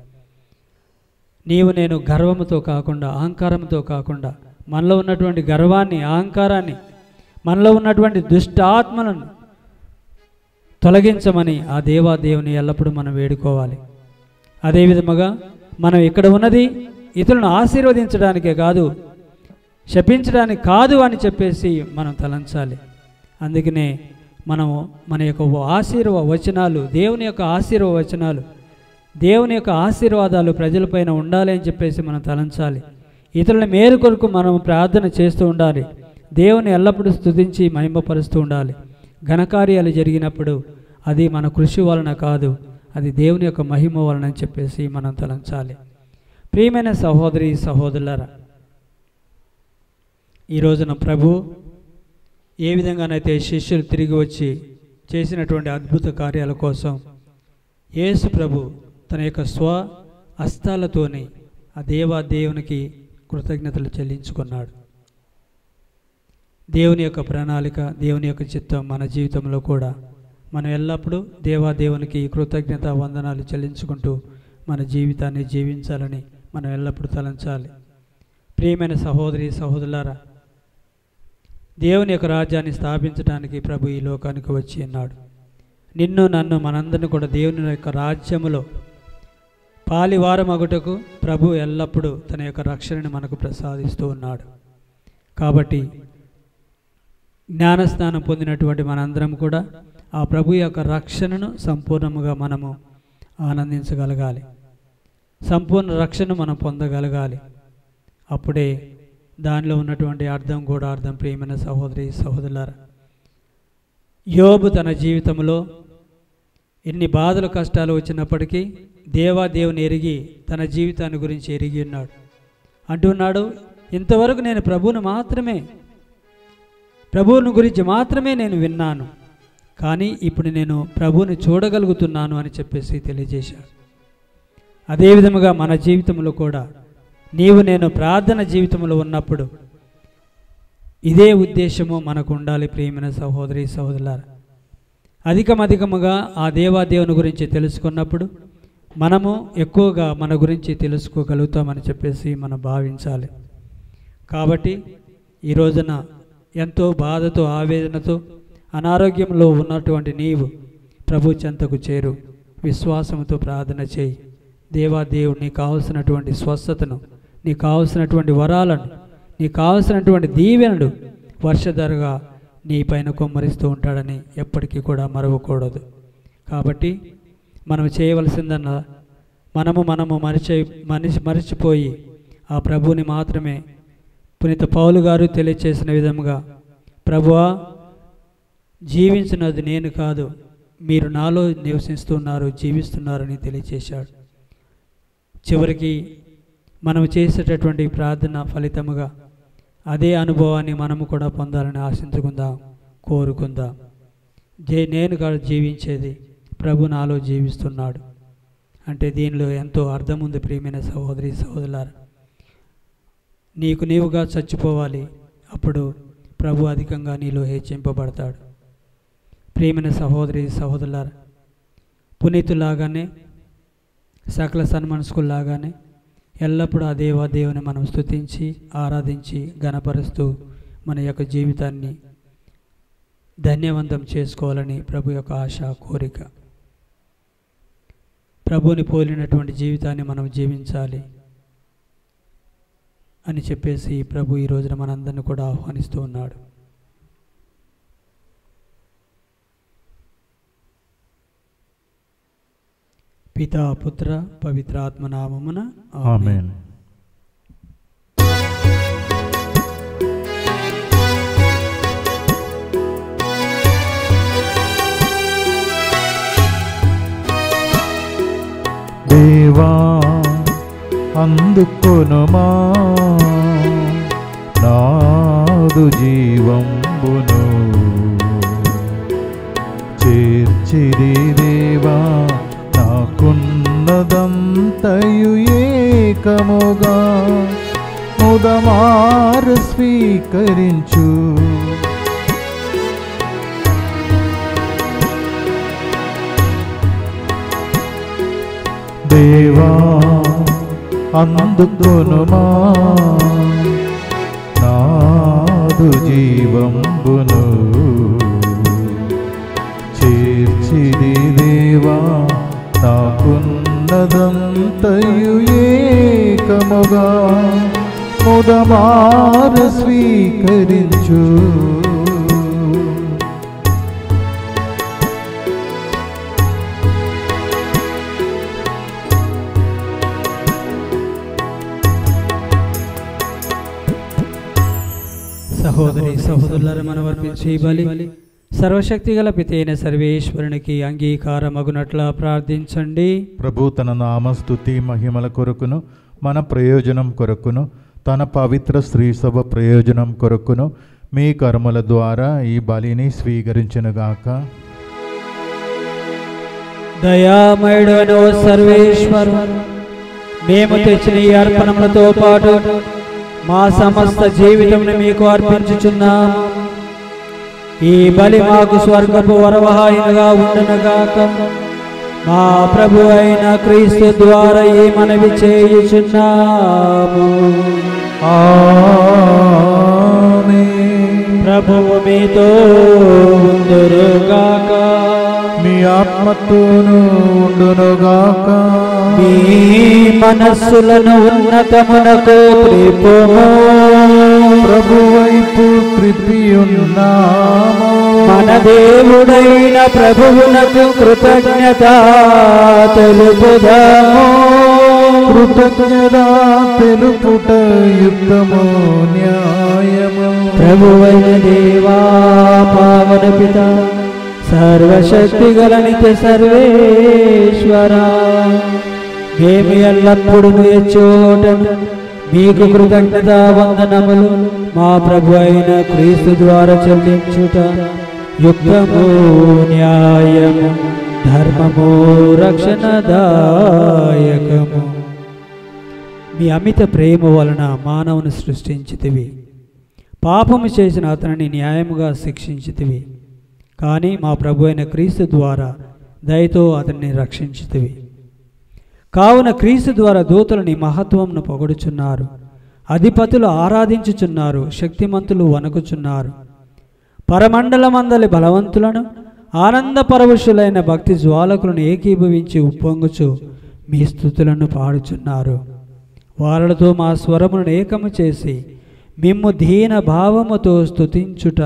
నీవు నేను గర్వముతో కాకుండా, అహంకారంతో కాకుండా, మనలో ఉన్నటువంటి గర్వాన్ని, అహంకారాన్ని, మనలో ఉన్నటువంటి దుష్ట ఆత్మలను తొలగించమని ఆ దేవాదేవుని ఎల్లప్పుడూ మనం వేడుకోవాలి. అదేవిధముగా మనం ఇక్కడ ఉన్నది ఇతరులను ఆశీర్వదించడానికే కాదు, శపించడానికి కాదు అని చెప్పేసి మనం తలంచాలి. అందుకనే మనము మన యొక్క వచనాలు, దేవుని యొక్క వచనాలు, దేవుని యొక్క ఆశీర్వాదాలు ప్రజలపైన ఉండాలి అని చెప్పేసి మనం తలంచాలి. ఇతరుల మేలు కొరకు మనం ప్రార్థన చేస్తూ ఉండాలి. దేవుని ఎల్లప్పుడూ స్తుతించి మహిమపరుస్తూ ఉండాలి. ఘనకార్యాలు జరిగినప్పుడు అది మన కృషి వలన కాదు, అది దేవుని యొక్క మహిమ వలన అని చెప్పేసి మనం తలంచాలి. ప్రియమైన సహోదరి సహోదరులారా, ఈ రోజున ప్రభు ఏ విధంగానైతే శిష్యులు తిరిగి వచ్చి చేసినటువంటి అద్భుత కార్యాల కోసం యేసు ప్రభు తన యొక్క హస్తాలతోని ఆ దేవునికి కృతజ్ఞతలు చెల్లించుకున్నాడు. దేవుని యొక్క ప్రణాళిక, దేవుని యొక్క చిత్తం మన జీవితంలో కూడా మనం ఎల్లప్పుడూ దేవునికి కృతజ్ఞత వందనాలు చెల్లించుకుంటూ మన జీవితాన్ని జీవించాలని మనం ఎల్లప్పుడూ తలంచాలి. ప్రియమైన సహోదరి సహోదరులారా, దేవుని యొక్క రాజ్యాన్ని స్థాపించడానికి ప్రభు ఈ లోకానికి వచ్చి ఉన్నాడు. నిన్ను నన్ను మనందరినీ కూడా దేవుని యొక్క రాజ్యములో పాలివారమగుటకు ప్రభు ఎల్లప్పుడూ తన యొక్క రక్షణని మనకు ప్రసాదిస్తూ ఉన్నాడు. కాబట్టి జ్ఞానస్నానం పొందినటువంటి మనందరం కూడా ఆ ప్రభు యొక్క రక్షణను సంపూర్ణముగా మనము ఆనందించగలగాలి. సంపూర్ణ రక్షణ మనం పొందగలగాలి. అప్పుడే దానిలో ఉన్నటువంటి అర్థం కూడా అర్థం. ప్రియమైన సహోదరి సహోదరులారా, యోబు తన జీవితంలో ఎన్ని బాధలు కష్టాలు వచ్చినప్పటికీ దేవుని ఎరిగి తన జీవితాన్ని గురించి ఎరిగి ఉన్నాడు. అంటున్నాడు, ఇంతవరకు నేను ప్రభువుని గురించి మాత్రమే నేను విన్నాను, కానీ ఇప్పుడు నేను ప్రభువుని చూడగలుగుతున్నాను అని చెప్పేసి తెలియజేశాడు. అదేవిధముగా మన జీవితంలో కూడా నీవు నేను ప్రార్థన జీవితంలో ఉన్నప్పుడు ఇదే ఉద్దేశము మనకు ఉండాలి. ప్రియమైన సహోదరి సహోదరులారా, అధికముగా ఆ దేవుని గురించి తెలుసుకున్నప్పుడు మనము ఎక్కువగా మన గురించి తెలుసుకోగలుగుతామని చెప్పేసి మనం భావించాలి. కాబట్టి ఈ రోజున ఎంతో బాధతో ఆవేదనతో అనారోగ్యంలో ఉన్నటువంటి నీవు ప్రభు చెంతకు చేరు, విశ్వాసంతో ప్రార్థన చేయి. దేవుడు నీకు కావలసినటువంటి స్వస్థతను, నీకు కావలసినటువంటి వరాలను, నీకు కావలసినటువంటి దీవెనలు వర్షధరగా నీ పైన కుమ్మరిస్తూ ఉంటాడని ఎప్పటికీ కూడా మరవకూడదు. కాబట్టి మనం చేయవలసిందన్న మనము మరిచిపోయి ఆ ప్రభువుని మాత్రమే పునీత పౌలు గారు తెలియచేసిన విధముగా, ప్రభువా జీవించినది నేను కాదు, మీరు నాలో నివసిస్తున్నారు, జీవిస్తున్నారని తెలియచేశాడు. చివరికి మనం చేసేటటువంటి ప్రార్థన ఫలితముగా అదే అనుభవాన్ని మనము కూడా పొందాలని ఆశించుకుందాం, కోరుకుందాం. నేను కాదు జీవించేది, ప్రభు నాలో జీవిస్తున్నాడు అంటే దీనిలో ఎంతో అర్థం ఉంది. ప్రియమైన సహోదరి సహోదరులారా, నీవుగా చచ్చిపోవాలి, అప్పుడు ప్రభు అధికంగా నీలో హెచ్చింపబడతాడు. ప్రియమైన సహోదరి సహోదరులారా, పునీతులాగానే సకల సన్మనస్కుల్లాగానే ఎల్లప్పుడూ ఆ దేవుని మనం స్తుతించి ఆరాధించి గణపరుస్తూ మన యొక్క జీవితాన్ని ధన్యవంతం చేసుకోవాలని ప్రభు యొక్క ఆశ, కోరిక. ప్రభువుని పోలినటువంటి జీవితాన్ని మనం జీవించాలి అని చెప్పేసి ప్రభు ఈ రోజున మనందరిని కూడా ఆహ్వానిస్తూ ఉన్నాడు. పితా పుత్ర పవిత్రాత్మ నామమున ఆమేన్. దేవా అందుకొనుమా నాదు జీవంబును, చేర్చిరి దేవా నాకున్నదంతయు ఏకముగా, ముదమారు స్వీకరించు. దేవా అందుకొనుమా నాదు జీవంబును, చేర్చిది దేవా నాకున్నదంతయు ఏకముగా, ముదమారు స్వీకరించు. సహోదరి సహోదరులారా, మనం అర్పించే బలి సర్వశక్తి గల పితైన సర్వేశ్వరునికి అంగీకారమగునట్లా ప్రార్థించండి. ప్రభు తన నామస్తుతి మహిమల కొరకును మన ప్రయోజనం కొరకును తన పవిత్ర స్త్రీ సభ ప్రయోజనం కొరకును మీ కర్మల ద్వారా ఈ బలిని స్వీకరించునుగాక. దయామయుడైన సర్వేశ్వరు, మేము తెచ్చిన ఈ అర్పణములతో పాటు మా సమస్త జీవితంను మీకు అర్పించుచున్నాము. ఈ బలి మాకు స్వర్గపు వరవహాయినగా ఉండునుగాక. మా ప్రభు అయిన క్రీస్తు ద్వారా ఈ మనవి చేయుచున్నాము. ఆమేన్. ప్రభువు మీతో ఉండునుగాక. మీ ఆత్మతోను ఉండునుగాక. మీ మనస్సులను ఉన్నతమునకు త్రిప్పుము. ప్రభు వైపు త్రిప్పి ఉన్నాము. మన దేవుడైన ప్రభువునకు కృతజ్ఞత తెలుపుదాము. కృతజ్ఞత తెలుపుట యుక్తము న్యాయము. ప్రభువైన దేవా పావన పిత సర్వశక్తి గల నిత్య సర్వేశ్వరా, మేము ఎల్లప్పుడూ ఎచ్చోటను మీకు కృతజ్ఞత వందనములు మా ప్రభు అయిన క్రీస్తు ద్వారా చెల్లించుట యుక్తము న్యాయము ధర్మము రక్షణదాయకము. మీ అమిత ప్రేమ వలన మానవుని సృష్టించితివి, పాపము చేసిన అతనిని న్యాయముగా శిక్షించితివి. కానీ మా ప్రభు అయిన క్రీస్తు ద్వారా దయతో అతన్ని రక్షించితివి. కావున క్రీస్తు ద్వారా దూతలని మహత్వమును పొగడుచున్నారు, అధిపతులు ఆరాధించుచున్నారు, శక్తిమంతులు వణకుచున్నారు. పరమండలమందలి బలవంతులను ఆనంద పరవశులైన భక్తి జ్వాలకులను ఏకీభవించి ఉప్పొంగుచు మీ స్తుతులను పాడుచున్నారు. వాళ్ళతో మా స్వరములను ఏకము చేసి మిమ్ము దీన భావముతో స్తుతించుట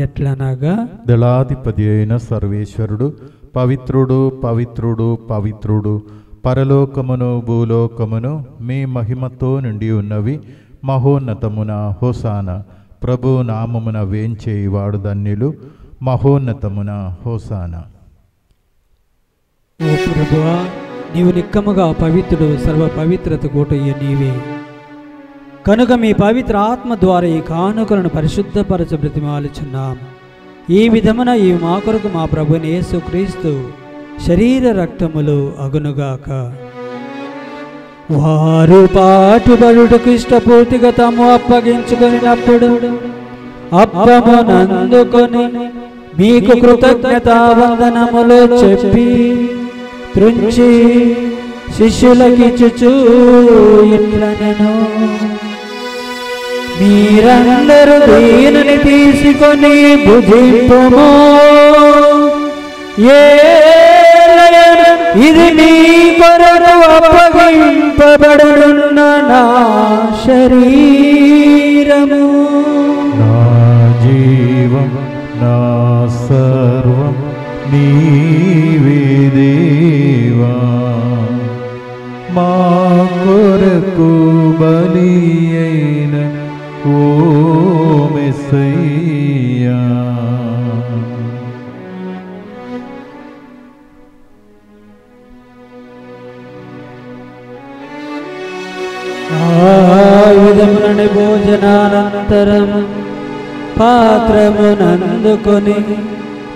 ఎట్లనగా, దళాధిపతి అయిన సర్వేశ్వరుడు పవిత్రుడు పవిత్రుడు పవిత్రుడు, పరలోకమును భూలోకమును మీ మహిమతో నిండి ఉన్నవి. మహోన్నతమున హోసాన, ప్రభు నామమున వేంచేవాడు ధన్యులు. మహోన్నతమున హోసాన. ఓ ప్రభువా, నీవు నిక్కముగా పవిత్రుడు, సర్వ పవిత్రత కోటయ్య నీవే. కనుక మీ పవిత్ర ఆత్మ ద్వారా ఈ కానుకలను పరిశుద్ధపరచ బ్రతిమాలుచున్నాం. ఈ విధమున ఈ మా కొరకు మా ప్రభుని యేసు క్రీస్తు శరీర రక్తములు అగునుగాక. వారు పాటుబడుటకు ఇష్టపూర్తిగా తాము అప్పగించుకున్నప్పుడు అప్పమునందుకొని మీకు కృతజ్ఞత వందనములు చెప్పి త్రుంచి శిష్యులకిచ్చుచు ఇట్లనెను, మీరందరూ దీనిని తీసుకొని భుజింపుము. ఇది నీ కొరకు అప్పగింపబడున్న నా శరీరము. నా జీవం నా సర్వం నీవే దేవా, మా కొరకు బలి అయిన ఓ మెస్సయ్యా. విధమునని భోజనానంతరం పాత్రమునందుకొని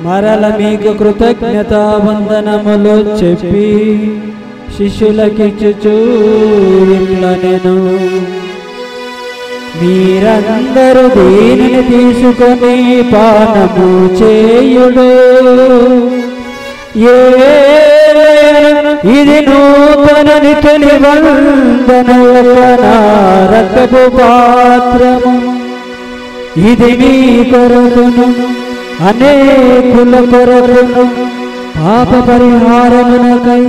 మరల మీకు కృతజ్ఞత వందనములు చెప్పి శిష్యులకిచ్చుచు ఇట్లనెను, మీరందరూ దీనిని తీసుకొని పానము చేయుడు. ఇది నూతన నిత్య నిబంధన యొక్క నా రక్తపు పాత్రము. ఇది మీ కొరకును అనేకుల కొరకును పాప పరిహారమునకై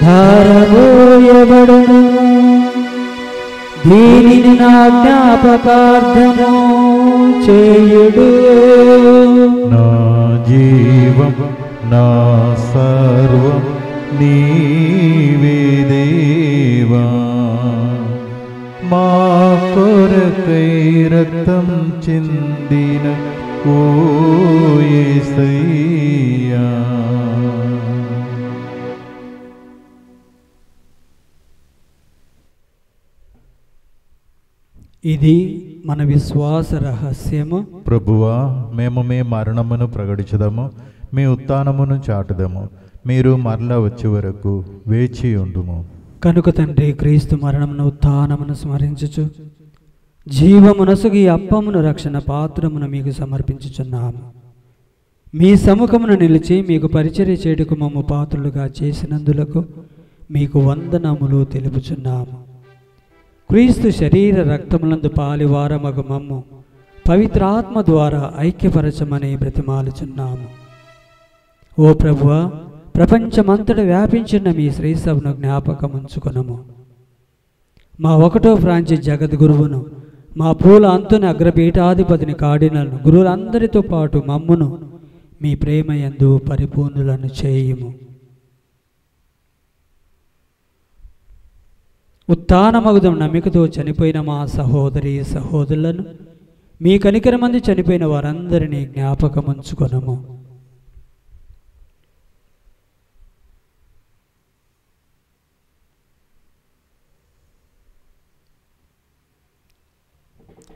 ధారపోయబడును. దీనిని నా జ్ఞాపకార్థము చేయుడు. నా జీవం నా సర్వం నీవే దేవా, మా కొరకై రక్తం చిందిన ఓ యేసయ్యా. ఇది మన విశ్వాస రహస్యము. ప్రభువా, మేము మీ మరణమును ప్రకటించదము, మీ ఉత్థానమును చాటుదము. మీరు మరలా వచ్చే వరకు వేచి ఉండుము. కనుక తండ్రి, క్రీస్తు మరణమును ఉత్థానమును స్మరించుచు జీవమునసుగి అప్పమును రక్షణ పాత్రమును మీకు సమర్పించుచున్నాము. మీ సముఖమును నిలిచి మీకు పరిచర్య చేయుటకు మమ్ము పాత్రులుగా చేసినందులకు మీకు వందనములు తెలుపుచున్నాము. క్రీస్తు శరీర రక్తములందు పాలివారమగు మమ్ము పవిత్రాత్మ ద్వారా ఐక్యపరచమని బ్రతిమాలుచున్నాము. ఓ ప్రభువా, ప్రపంచమంతట వ్యాపించిన మీ శ్రీసభను జ్ఞాపకముంచుకొనము. మా 1వ ఫ్రాంచి జగద్గురువును, మా పూల అంతుని అగ్రపీఠాధిపతిని కార్డినల్ను, గురువులందరితో పాటు మమ్మును మీ ప్రేమ యందు పరిపూర్ణులను చేయుము. ఉత్థానమగుదం నమ్మికతో చనిపోయిన మా సహోదరి సహోదరులను మీ కనికరమంది చనిపోయిన వారందరినీ జ్ఞాపకముంచుకొనుము.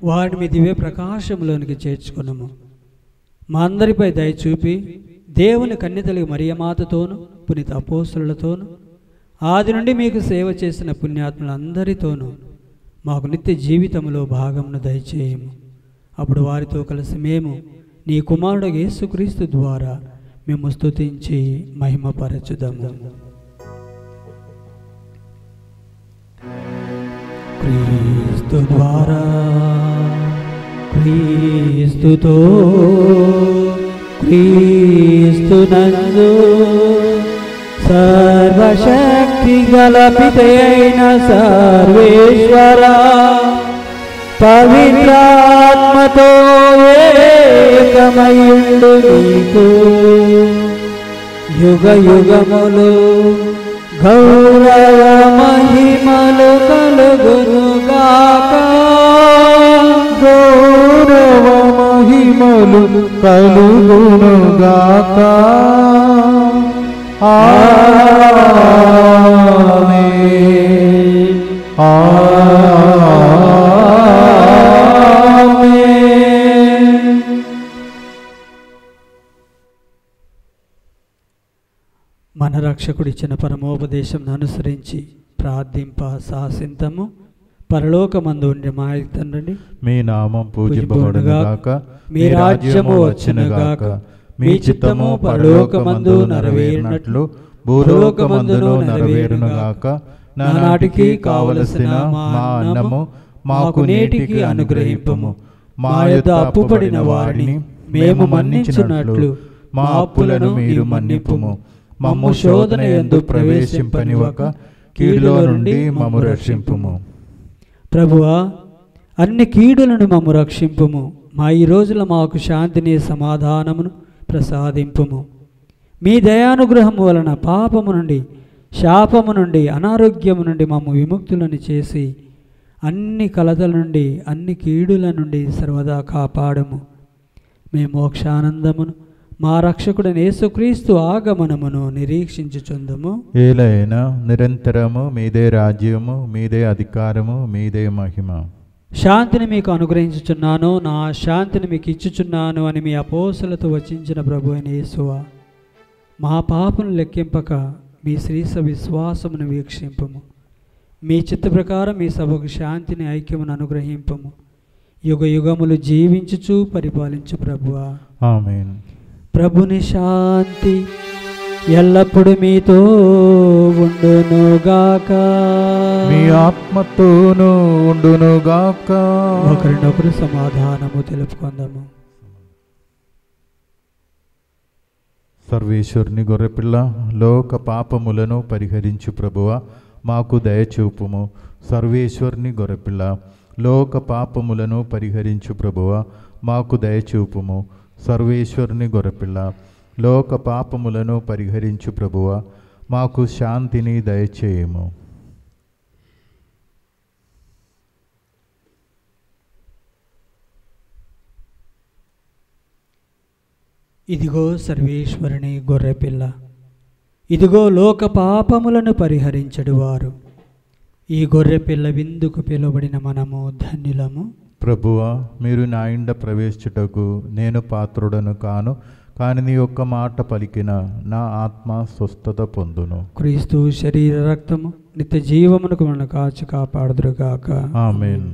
వారిని మీ దివ్య ప్రకాశంలోనికి చేర్చుకొనుము. మా అందరిపై దయ చూపి దేవుని కన్యతలి మరియమాతతోను పునీత అపోస్తలులతోను ఆది నుండి మీకు సేవ చేసిన పుణ్యాత్ములందరితోనూ మాకు నిత్య జీవితంలో భాగమును దయచేయము. అప్పుడు వారితో కలిసి మేము నీ కుమారుడు యేసుక్రీస్తు ద్వారా మేము స్తుతించి మహిమపరచుదాము. క్రీస్తు ద్వారా, క్రీస్తుతో, క్రీస్తునందు సర్వశక్తి గల పితయైన సర్వేశ్వర పవిత్రాత్మతో ఏకమయుండు నీకు యుగ యుగములు గౌరవ మహిమలు కలుగునుగాక. గౌరవ మహిమలు కలుగునుగాక. ఆమేన్. ఆమేన్. మన రక్షకుడిచ్చిన పరమోపదేశం అనుసరించి ప్రార్థింప సాసింతము. పరలోకమందు ఉండే మా తండ్రి, మీ నామం పూజింపబడునుగాక. మీ రాజ్యము వచ్చునుగాక. మీ చిత్తము పరలోకమందు నెరవేరినట్లు భూలోకమందును నెరవేరునుగాక. నానాటికి కావలసిన మా అన్నము మాకు నేటికి అనుగ్రహింపుము. మా యొద్ద అప్పుపడిన వారిని మేము మన్నించున్నట్లు మా అప్పులను మీరు మన్నింపుము. మమ్ము శోధన యందు ప్రవేశింపనివ్వక కీడులో నుండి మమ్ము రక్షింపుము. ప్రభువా, అన్ని కీడులను మమ్ము రక్షింపుము. మా ఈ రోజుల మాకు శాంతిని సమాధానమును ప్రసాదింపుము. మీ దయానుగ్రహము వలన పాపము నుండి, శాపము నుండి, అనారోగ్యము నుండి మమ్ము విముక్తులను చేసి అన్ని కలతల నుండి, అన్ని కీడుల నుండి సర్వదా కాపాడము. మీ మోక్షానందమును మా రక్షకుడైన యేసుక్రీస్తు ఆగమనమును నిరీక్షించుచుందుము. ఏలైనా నిరంతరము మీదే రాజ్యము, మీదే అధికారము, మీదే మహిమ. శాంతిని మీకు అనుగ్రహించుచున్నాను, నా శాంతిని మీకు ఇచ్చుచున్నాను అని మీ అపోస్తలులతో వచించిన ప్రభు అయిన యేసువా, మా పాపను లెక్కింపక మీ శ్రీస విశ్వాసమును వీక్షింపము. మీ చిత్త ప్రకారం మీ సభకు శాంతిని, ఐక్యమును అనుగ్రహింపము. యుగ యుగములు జీవించుచు పరిపాలించు ప్రభువా. ఆమేన్. ప్రభుని శాంతి ఎల్లప్పుడూ మీతో ఉండునుగాక. మీ ఆత్మతోనూ ఉండునుగాక. ఒకరినొకరు సమాధానము తెలుపుకుందాము. సర్వేశ్వరుని గొర్రెపిల్ల, లోక పాపములను పరిహరించు ప్రభువా, మాకు దయచూపుము. సర్వేశ్వరుని గొర్రెపిల్ల, లోక పాపములను పరిహరించు ప్రభువా, మాకు దయచూపుము. సర్వేశ్వరుని గొర్రెపిల్ల, లోక పాపములను పరిహరించు ప్రభువా, మాకు శాంతిని దయచేయము. ఇదిగో సర్వేశ్వరుని గొర్రెపిల్ల, ఇదిగో లోక పాపములను పరిహరించడువారు. ఈ గొర్రెపిల్ల విందుకు పిలువబడిన మనము ధన్యులము. ప్రభువా, మీరు నా ఇంట ప్రవేశించుటకు నేను పాత్రుడను కాను, కానీ నీ ఒక్క మాట పలికిన నా ఆత్మ స్వస్థత పొందును. క్రీస్తు శరీర రక్తము నిత్య జీవమునకు మనల్ని కాచి కాపాడుదురుగాక. ఆమేన్.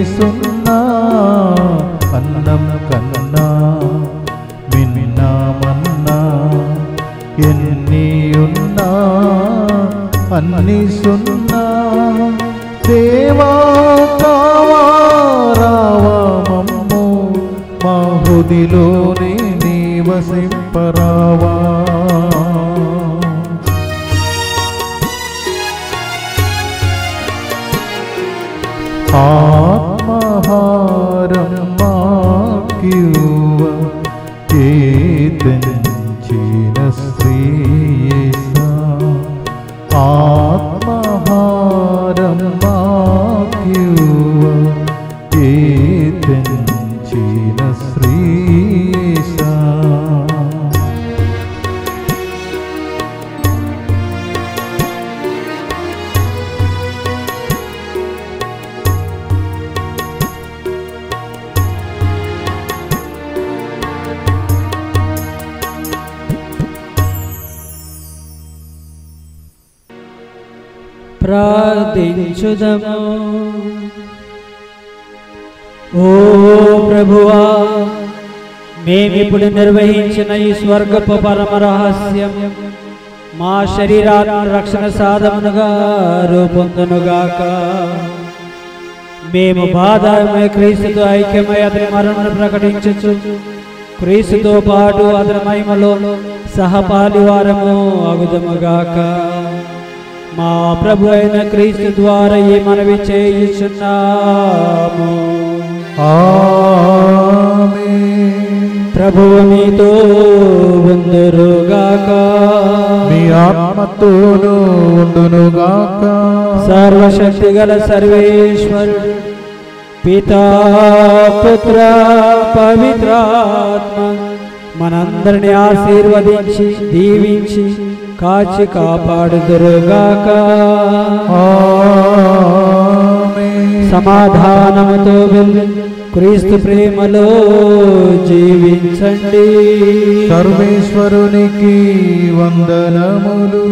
సున్నా అన్నం కన్నా మిన్నా మన్నా ఎన్ని ఉన్నా అన్ని సున్నా దేవా కావా రావా మమ్ము మా హృదిలోనే నివసింపరావా ఆత్మహారం మాకివ్వ ఏతంచిన శ్రీయేసా ఆత్మహారం మాకివ్వ ఏతంచిన శ్రీయేసా ప్రార్థించుదము. ఓ ప్రభువా, మేమిప్పుడు నిర్వహించిన ఈ స్వర్గపు పరమ రహస్యం మా శరీరాన్ని రక్షణ సాధనముగా రూపొందునుగాక. మేము బాధామై క్రీస్తుతో ఐక్యమై అతని మరణను ప్రకటించుచు క్రీస్తుతో పాటు అతని మహిమలో సహపాలివారము అగుదముగాక. మా ప్రభు అయిన క్రీస్తు ద్వారా ఈ మనవి చేయుచున్నాము. ఆమేన్. ప్రభువు మీతో ఉందురుగాక. మీ ఆత్మతోనూ ఉండునుగాక. సర్వశక్తి గల సర్వేశ్వరుడు పితా పుత్ర పవిత్రాత్మ మనందరిని ఆశీర్వదించి దీవించి కాచి కాపాడుదురుగాక. ఆమేన్. సమాధానముతో వెళ్ళి క్రీస్తు ప్రేమలో జీవించండి. సర్వేశ్వరునికి వందనములు.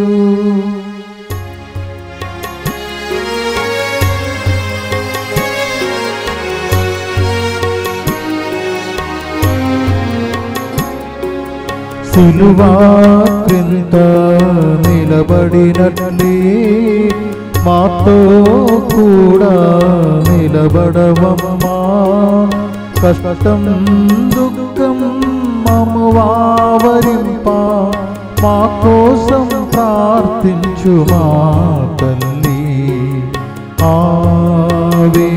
సిలువా క్రింద నిలబడినట్లే మాతో కూడా నిలబడవమ్మా. కష్టం దుఃఖం మము వావరింప మా కోసం ప్రార్థించు మా తల్లి. ఆవే